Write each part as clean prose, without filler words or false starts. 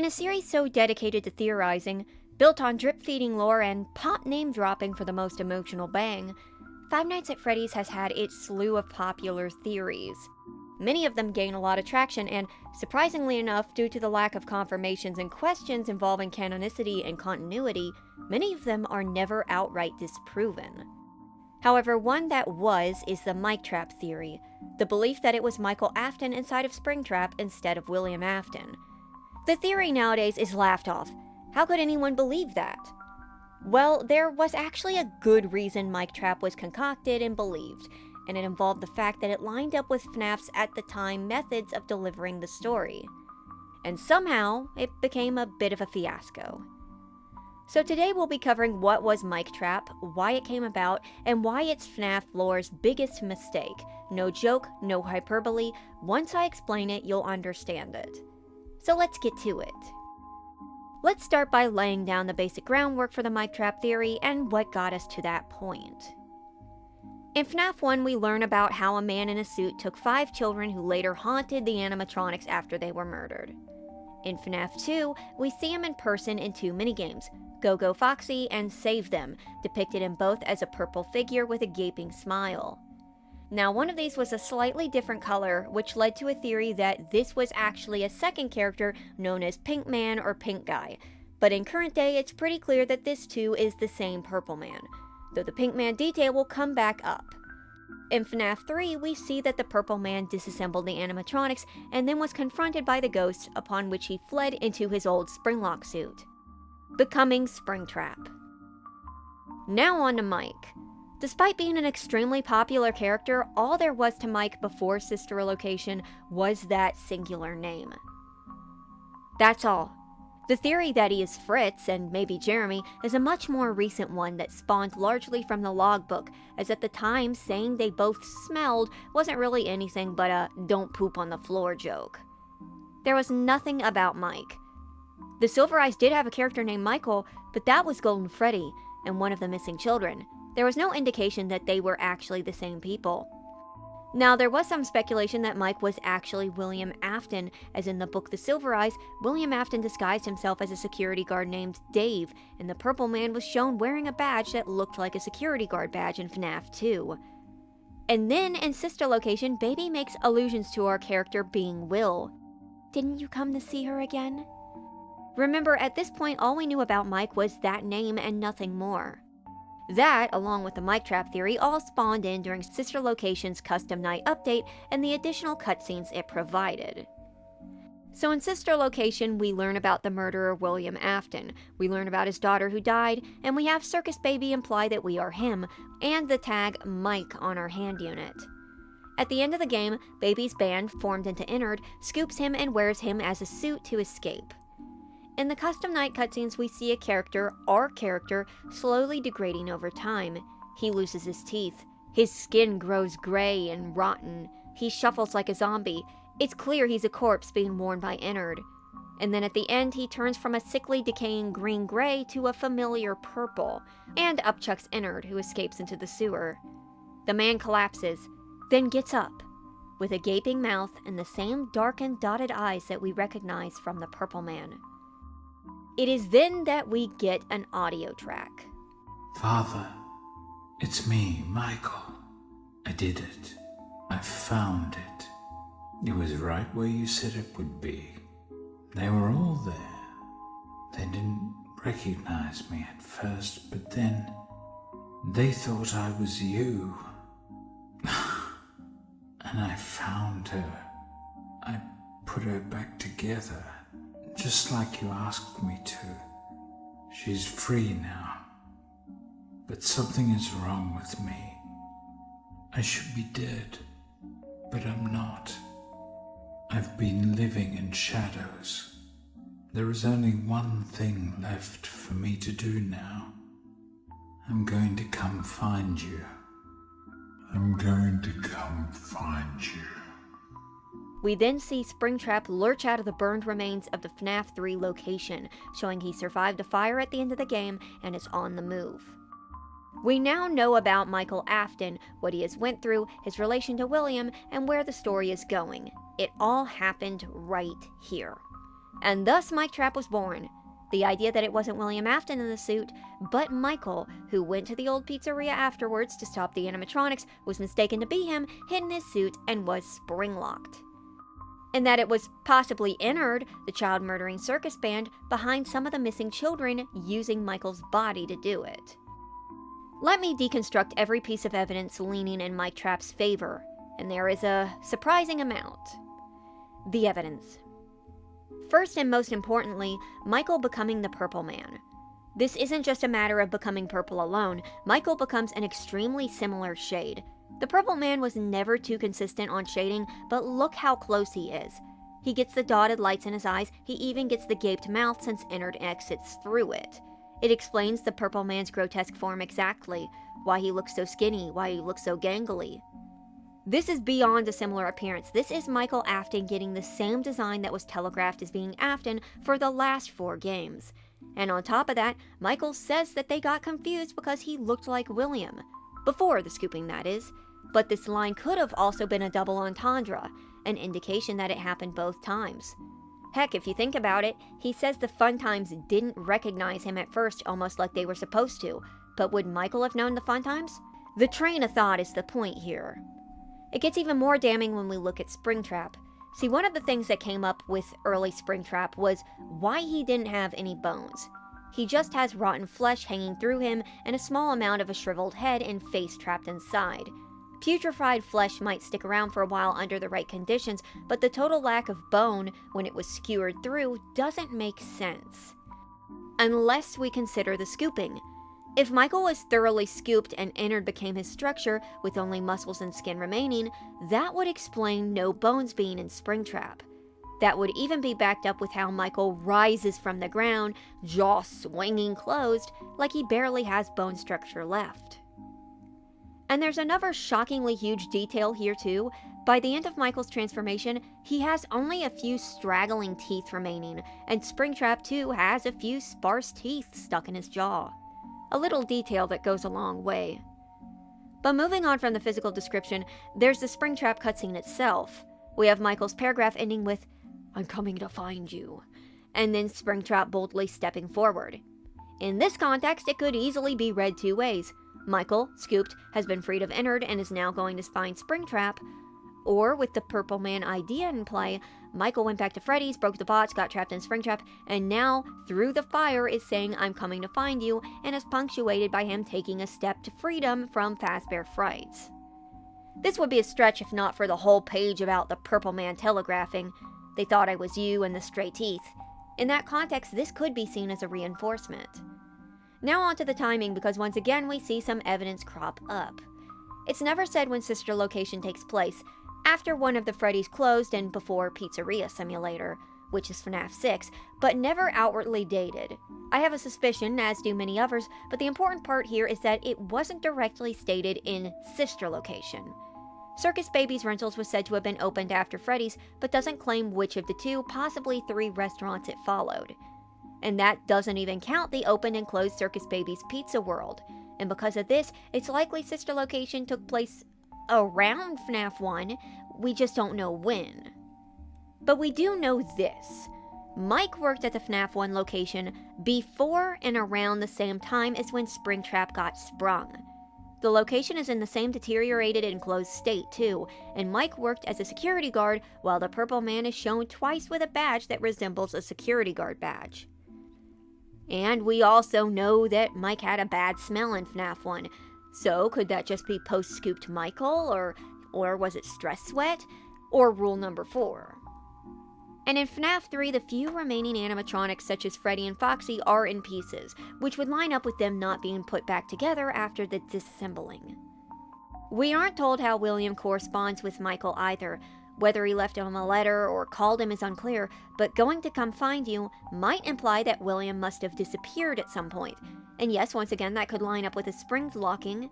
In a series so dedicated to theorizing, built on drip-feeding lore and pop name-dropping for the most emotional bang, Five Nights at Freddy's has had its slew of popular theories. Many of them gain a lot of traction, and surprisingly enough, due to the lack of confirmations and questions involving canonicity and continuity, many of them are never outright disproven. However, one that is the Miketrap theory, the belief that it was Michael Afton inside of Springtrap instead of William Afton. The theory nowadays is laughed off. How could anyone believe that? Well, there was actually a good reason Miketrap was concocted and believed, and it involved the fact that it lined up with Fnaf's at the time methods of delivering the story. And somehow, it became a bit of a fiasco. So today we'll be covering what was Miketrap, why it came about, and why it's Fnaf lore's biggest mistake. No joke, no hyperbole. Once I explain it, you'll understand it. So let's get to it. Let's start by laying down the basic groundwork for the Miketrap theory and what got us to that point. In Fnaf 1, we learn about how a man in a suit took 5 children who later haunted the animatronics after they were murdered. In Fnaf 2, we see him in person in 2 minigames, Go Go Foxy and Save Them, depicted in both as a purple figure with a gaping smile. Now, one of these was a slightly different color, which led to a theory that this was actually a second character known as Pink Man or Pink Guy, but in current day it's pretty clear that this too is the same Purple Man, though the Pink Man detail will come back up. In Fnaf 3, we see that the Purple Man disassembled the animatronics and then was confronted by the ghosts, upon which he fled into his old Springlock suit, becoming Springtrap. Now on to Mike. Despite being an extremely popular character, all there was to Mike before Sister Location was that singular name. That's all. The theory that he is Fritz, and maybe Jeremy, is a much more recent one that spawned largely from the logbook, as at the time saying they both smelled wasn't really anything but a don't poop on the floor joke. There was nothing about Mike. The Silver Eyes did have a character named Michael, but that was Golden Freddy, and one of the missing children. There was no indication that they were actually the same people. Now, there was some speculation that Mike was actually William Afton, as in the book The Silver Eyes, William Afton disguised himself as a security guard named Dave, and the Purple Man was shown wearing a badge that looked like a security guard badge in Fnaf 2. And then, in Sister Location, Baby makes allusions to our character being Will. Didn't you come to see her again? Remember, at this point, all we knew about Mike was that name and nothing more. That, along with the Miketrap theory, all spawned in during Sister Location's custom night update and the additional cutscenes it provided. So in Sister Location, we learn about the murderer William Afton, we learn about his daughter who died, and we have Circus Baby imply that we are him, and the tag Mike on our hand unit. At the end of the game, Baby's band, formed into Ennard, scoops him and wears him as a suit to escape. In the custom night cutscenes, we see our character, slowly degrading over time. He loses his teeth. His skin grows gray and rotten. He shuffles like a zombie. It's clear he's a corpse being worn by Ennard. And then at the end, he turns from a sickly, decaying green-gray to a familiar purple, and upchucks Ennard, who escapes into the sewer. The man collapses, then gets up, with a gaping mouth and the same darkened, dotted eyes that we recognize from the Purple Man. It is then that we get an audio track. Father, it's me, Michael. I did it. I found it. It was right where you said it would be. They were all there. They didn't recognize me at first, but then they thought I was you. And I found her. I put her back together. Just like you asked me to. She's free now. But something is wrong with me. I should be dead, but I'm not. I've been living in shadows. There is only one thing left for me to do now. I'm going to come find you. I'm going to come find you. We then see Springtrap lurch out of the burned remains of the Fnaf 3 location, showing he survived a fire at the end of the game and is on the move. We now know about Michael Afton, what he has went through, his relation to William, and where the story is going. It all happened right here. And thus Miketrap was born. The idea that it wasn't William Afton in the suit, but Michael, who went to the old pizzeria afterwards to stop the animatronics, was mistaken to be him, hid in his suit, and was spring-locked. And that it was possibly Ennard, the child-murdering circus band, behind some of the missing children, using Michael's body to do it. Let me deconstruct every piece of evidence leaning in Miketrap's favor, and there is a surprising amount. The evidence. First and most importantly, Michael becoming the Purple Man. This isn't just a matter of becoming purple alone. Michael becomes an extremely similar shade. The Purple Man was never too consistent on shading, but look how close he is. He gets the dotted lights in his eyes, he even gets the gaped mouth since Ennard exits through it. It explains the Purple Man's grotesque form exactly, why he looks so skinny, why he looks so gangly. This is beyond a similar appearance. This is Michael Afton getting the same design that was telegraphed as being Afton for the last 4 games. And on top of that, Michael says that they got confused because he looked like William. Before the scooping, that is. But this line could have also been a double entendre, an indication that it happened both times. Heck, if you think about it, he says the Fun Times didn't recognize him at first, almost like they were supposed to. But would Michael have known the Fun Times? The train of thought is the point here. It gets even more damning when we look at Springtrap. See, one of the things that came up with early Springtrap was why he didn't have any bones. He just has rotten flesh hanging through him and a small amount of a shriveled head and face trapped inside. Putrefied flesh might stick around for a while under the right conditions, but the total lack of bone when it was skewered through doesn't make sense. Unless we consider the scooping. If Michael was thoroughly scooped and Ennard became his structure with only muscles and skin remaining, that would explain no bones being in Springtrap. That would even be backed up with how Michael rises from the ground, jaw swinging closed, like he barely has bone structure left. And there's another shockingly huge detail here too. By the end of Michael's transformation, he has only a few straggling teeth remaining, and Springtrap too has a few sparse teeth stuck in his jaw. A little detail that goes a long way. But moving on from the physical description, there's the Springtrap cutscene itself. We have Michael's paragraph ending with, "I'm coming to find you," and then Springtrap boldly stepping forward. In this context, it could easily be read 2 ways. Michael, scooped, has been freed of Ennard and is now going to find Springtrap. Or, with the Purple Man idea in play, Michael went back to Freddy's, broke the bots, got trapped in Springtrap, and now, through the fire, is saying, "I'm coming to find you," and is punctuated by him taking a step to freedom from Fazbear Frights. This would be a stretch if not for the whole page about the Purple Man telegraphing. "They thought I was you," and the stray teeth. In that context, this could be seen as a reinforcement. Now on to the timing, because once again we see some evidence crop up. It's never said when Sister Location takes place, after one of the Freddy's closed and before Pizzeria Simulator, which is Fnaf 6, but never outwardly dated. I have a suspicion, as do many others, but the important part here is that it wasn't directly stated in Sister Location. Circus Baby's Rentals was said to have been opened after Freddy's, but doesn't claim which of the 2, possibly 3 restaurants it followed. And that doesn't even count the opened and closed Circus Baby's Pizza World. And because of this, it's likely Sister Location took place around FNAF 1, we just don't know when. But we do know this. Mike worked at the FNAF 1 location before and around the same time as when Springtrap got sprung. The location is in the same deteriorated and closed state too, and Mike worked as a security guard while the Purple Man is shown twice with a badge that resembles a security guard badge. And we also know that Mike had a bad smell in FNAF 1, so could that just be post-scooped Michael, or was it stress sweat, or rule number 4? And in FNAF 3, the few remaining animatronics such as Freddy and Foxy are in pieces, which would line up with them not being put back together after the disassembling. We aren't told how William corresponds with Michael either. Whether he left him a letter or called him is unclear, but going to come find you might imply that William must have disappeared at some point. And yes, once again, that could line up with the springs locking.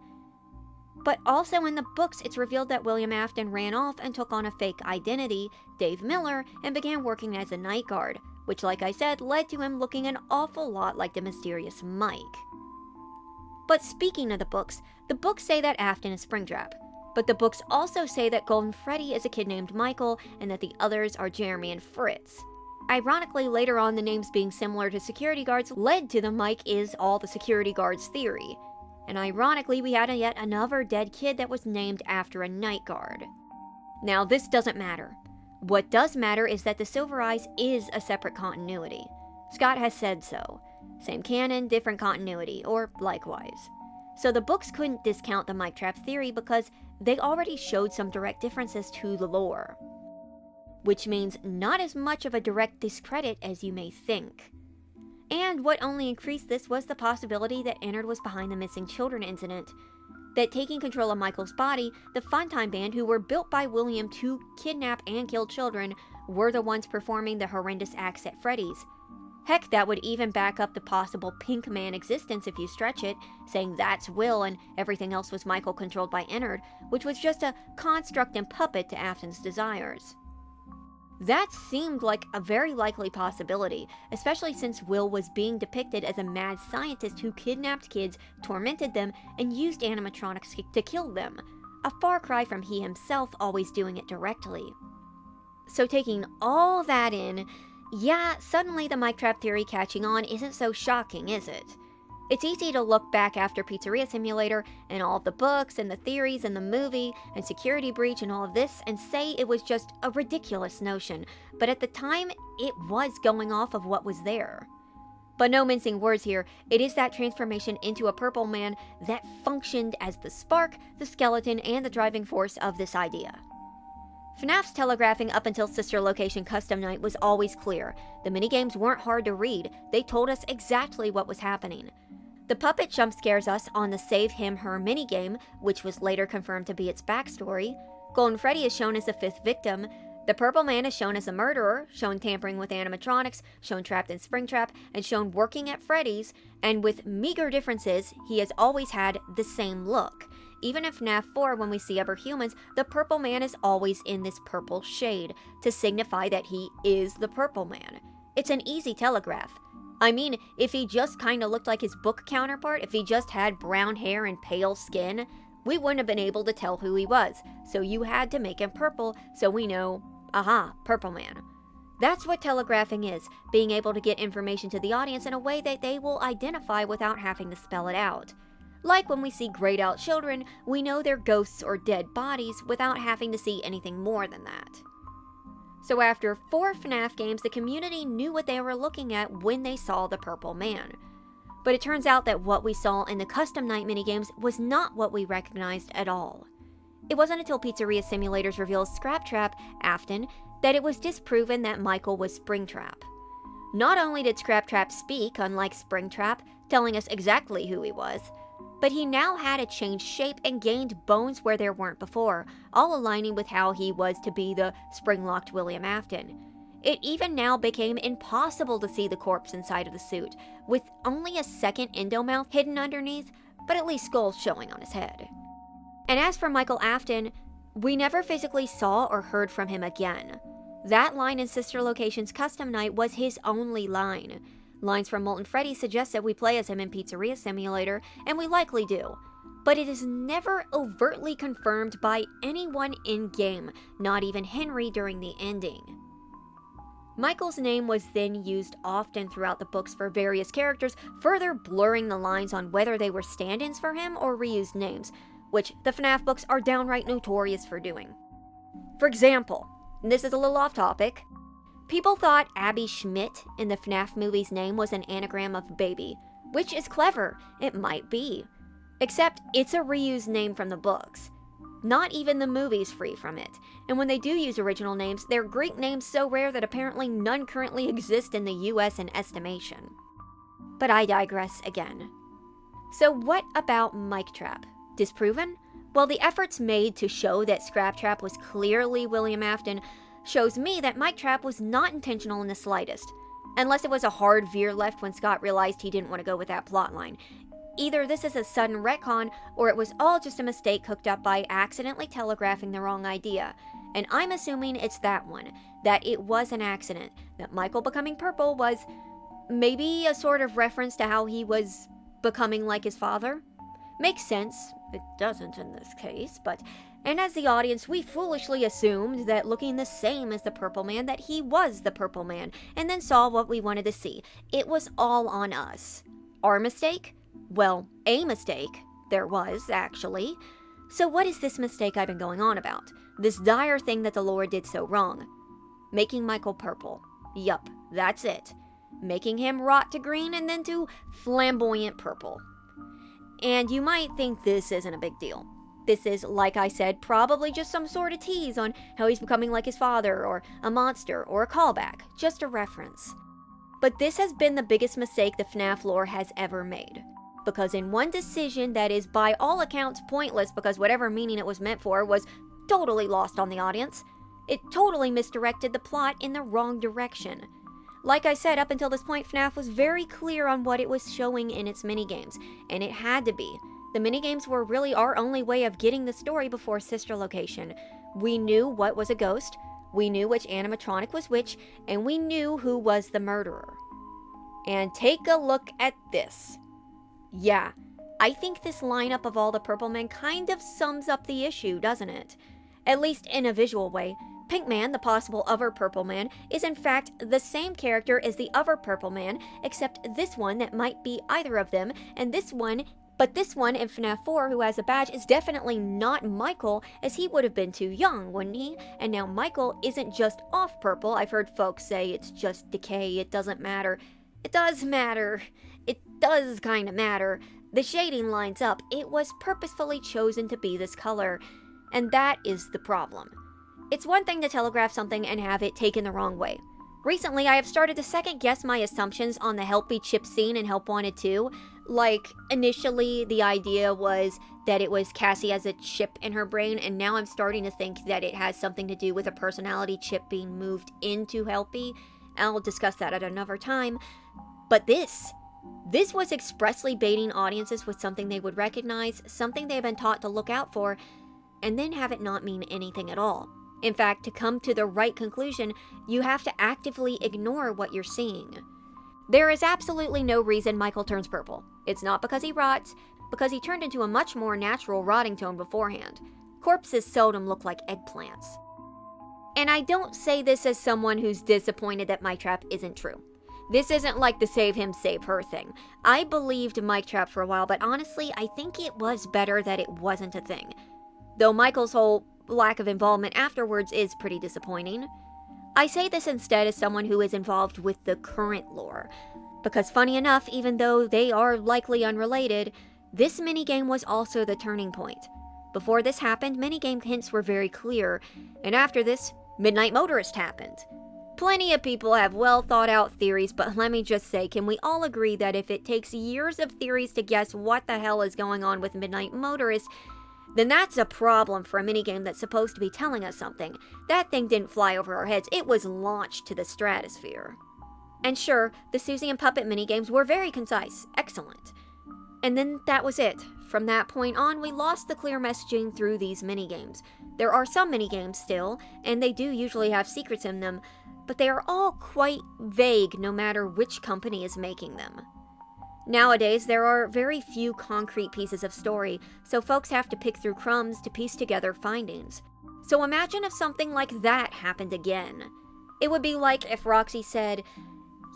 But also in the books, it's revealed that William Afton ran off and took on a fake identity, Dave Miller, and began working as a night guard, which, like I said, led to him looking an awful lot like the mysterious Mike. But speaking of the books say that Afton is Springtrap. But the books also say that Golden Freddy is a kid named Michael, and that the others are Jeremy and Fritz. Ironically, later on, the names being similar to security guards led to the Mike is all the security guards theory. And ironically, we had yet another dead kid that was named after a night guard. Now, this doesn't matter. What does matter is that the Silver Eyes is a separate continuity. Scott has said so. Same canon, different continuity, or likewise. So the books couldn't discount the Miketrap theory because they already showed some direct differences to the lore. Which means not as much of a direct discredit as you may think. And what only increased this was the possibility that Ennard was behind the missing children incident. That taking control of Michael's body, the Funtime Band, who were built by William to kidnap and kill children, were the ones performing the horrendous acts at Freddy's. Heck, that would even back up the possible Pink Man existence if you stretch it, saying that's Will and everything else was Michael controlled by Ennard, which was just a construct and puppet to Afton's desires. That seemed like a very likely possibility, especially since Will was being depicted as a mad scientist who kidnapped kids, tormented them, and used animatronics to kill them, a far cry from he himself always doing it directly. So taking all that in, yeah, suddenly the Miketrap theory catching on isn't so shocking, is it? It's easy to look back after Pizzeria Simulator and all of the books and the theories and the movie and Security Breach and all of this and say it was just a ridiculous notion, but at the time, it was going off of what was there. But no mincing words here, it is that transformation into a purple man that functioned as the spark, the skeleton, and the driving force of this idea. Fnaf's telegraphing up until Sister Location Custom Night was always clear. The minigames weren't hard to read, they told us exactly what was happening. The puppet jump scares us on the Save Him Her minigame, which was later confirmed to be its backstory. Golden Freddy is shown as the fifth victim. The Purple Man is shown as a murderer, shown tampering with animatronics, shown trapped in Springtrap, and shown working at Freddy's, and with meager differences, he has always had the same look. Even in FNAF 4, when we see other humans, the Purple Man is always in this purple shade, to signify that he is the Purple Man. It's an easy telegraph. I mean, if he just kinda looked like his book counterpart, if he just had brown hair and pale skin, we wouldn't have been able to tell who he was, so you had to make him purple, so we know, aha, Purple Man. That's what telegraphing is, being able to get information to the audience in a way that they will identify without having to spell it out. Like when we see grayed out children, we know they're ghosts or dead bodies without having to see anything more than that. So after 4 FNAF games, the community knew what they were looking at when they saw the Purple Man. But it turns out that what we saw in the Custom Night minigames was not what we recognized at all. It wasn't until Pizzeria Simulators reveals Scraptrap, Afton, that it was disproven that Michael was Springtrap. Not only did Scraptrap speak, unlike Springtrap, telling us exactly who he was, but he now had a changed shape and gained bones where there weren't before, all aligning with how he was to be the spring-locked William Afton. It even now became impossible to see the corpse inside of the suit, with only a second endomouth hidden underneath, but at least skulls showing on his head. And as for Michael Afton, we never physically saw or heard from him again. That line in Sister Location's Custom Night was his only line. Lines from Molten Freddy suggest that we play as him in Pizzeria Simulator, and we likely do. But it is never overtly confirmed by anyone in-game, not even Henry during the ending. Michael's name was then used often throughout the books for various characters, further blurring the lines on whether they were stand-ins for him or reused names, which the FNAF books are downright notorious for doing. For example, and this is a little off topic, people thought Abby Schmidt in the FNAF movie's name was an anagram of baby, which is clever, it might be. Except it's a reused name from the books. Not even the movie's free from it, and when they do use original names, they're Greek names so rare that apparently none currently exist in the US in estimation. But I digress again. So what about Miketrap? Disproven? Well, the efforts made to show that Scraptrap was clearly William Afton shows me that Miketrap was not intentional in the slightest, unless it was a hard veer left when Scott realized he didn't want to go with that plotline. Either this is a sudden retcon, or it was all just a mistake cooked up by accidentally telegraphing the wrong idea. And I'm assuming it's that one, that it was an accident, that Michael becoming purple was maybe a sort of reference to how he was becoming like his father. Makes sense. It doesn't in this case, but And as the audience, we foolishly assumed that looking the same as the Purple Man, that he was the Purple Man, and then saw what we wanted to see. It was all on us. Our mistake? Well, a mistake. There was, actually. So what is this mistake I've been going on about? This dire thing that the lore did so wrong. Making Michael purple. Yup, that's it. Making him rot to green and then to flamboyant purple. And you might think this isn't a big deal. This is, like I said, probably just some sort of tease on how he's becoming like his father, or a monster, or a callback. Just a reference. But this has been the biggest mistake the FNAF lore has ever made. Because in one decision that is by all accounts pointless because whatever meaning it was meant for was totally lost on the audience, it totally misdirected the plot in the wrong direction. Like I said, up until this point, FNAF was very clear on what it was showing in its minigames, and it had to be. The minigames were really our only way of getting the story before Sister Location. We knew what was a ghost, we knew which animatronic was which, and we knew who was the murderer. And take a look at this. Yeah, I think this lineup of all the Purple Men kind of sums up the issue, doesn't it? At least in a visual way. Pink Man, the possible other Purple Man, is in fact the same character as the other Purple Man, except this one that might be either of them, and this one, but this one in FNAF 4 who has a badge is definitely not Michael, as he would have been too young, wouldn't he? And now Michael isn't just off purple. I've heard folks say it's just decay, it doesn't matter. It does matter. It does kinda matter. The shading lines up. It was purposefully chosen to be this color, and that is the problem. It's one thing to telegraph something and have it taken the wrong way. Recently, I have started to second guess my assumptions on the Helpy chip scene in Help Wanted 2. Like, initially, the idea was that it was Cassie has a chip in her brain, and now I'm starting to think that it has something to do with a personality chip being moved into Helpy. I'll discuss that at another time. But this was expressly baiting audiences with something they would recognize, something they've been taught to look out for, and then have it not mean anything at all. In fact, to come to the right conclusion, you have to actively ignore what you're seeing. There is absolutely no reason Michael turns purple. It's not because he rots, because he turned into a much more natural rotting tone beforehand. Corpses seldom look like eggplants. And I don't say this as someone who's disappointed that Miketrap isn't true. This isn't like the save him, save her thing. I believed Miketrap for a while, but honestly, I think it was better that it wasn't a thing. Though Michael's whole lack of involvement afterwards is pretty disappointing. I say this instead as someone who is involved with the current lore, because funny enough, even though they are likely unrelated, this minigame was also the turning point. Before this happened, minigame hints were very clear, and after this, Midnight Motorist happened. Plenty of people have well thought out theories, but let me just say, can we all agree that if it takes years of theories to guess what the hell is going on with Midnight Motorist, then that's a problem for a minigame that's supposed to be telling us something. That thing didn't fly over our heads, it was launched to the stratosphere. And sure, the Susie and Puppet minigames were very concise, excellent. And then that was it. From that point on, we lost the clear messaging through these minigames. There are some minigames still, and they do usually have secrets in them, but they are all quite vague no matter which company is making them. Nowadays, there are very few concrete pieces of story, so folks have to pick through crumbs to piece together findings. So imagine if something like that happened again. It would be like if Roxy said,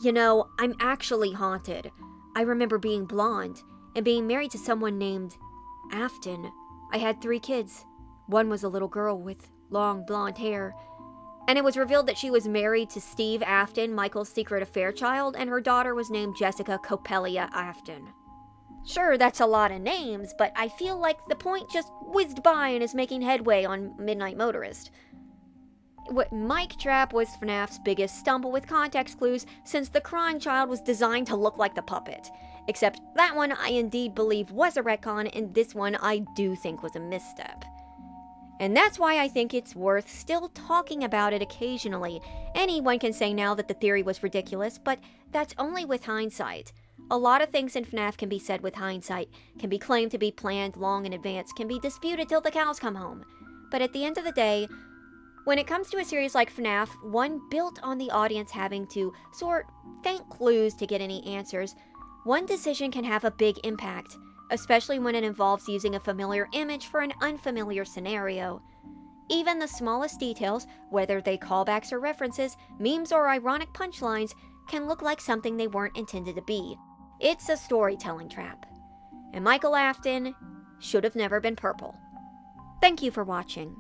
"You know, I'm actually haunted. I remember being blonde and being married to someone named Afton. I had 3 kids. One was a little girl with long blonde hair. And it was revealed that she was married to Steve Afton, Michael's secret affair child, and her daughter was named Jessica Copelia Afton." Sure, that's a lot of names, but I feel like the point just whizzed by and is making headway on Midnight Motorist. Miketrap was FNAF's biggest stumble with context clues, since the crying child was designed to look like the puppet. Except that one I indeed believe was a retcon, and this one I do think was a misstep. And that's why I think it's worth still talking about it occasionally. Anyone can say now that the theory was ridiculous, but that's only with hindsight. A lot of things in FNAF can be said with hindsight, can be claimed to be planned long in advance, can be disputed till the cows come home. But at the end of the day, when it comes to a series like FNAF, one built on the audience having to sort faint clues to get any answers, one decision can have a big impact. especially when it involves using a familiar image for an unfamiliar scenario. Even the smallest details, whether they callbacks or references, memes or ironic punchlines, can look like something they weren't intended to be. It's a storytelling trap. And Michael Afton should have never been purple. Thank you for watching.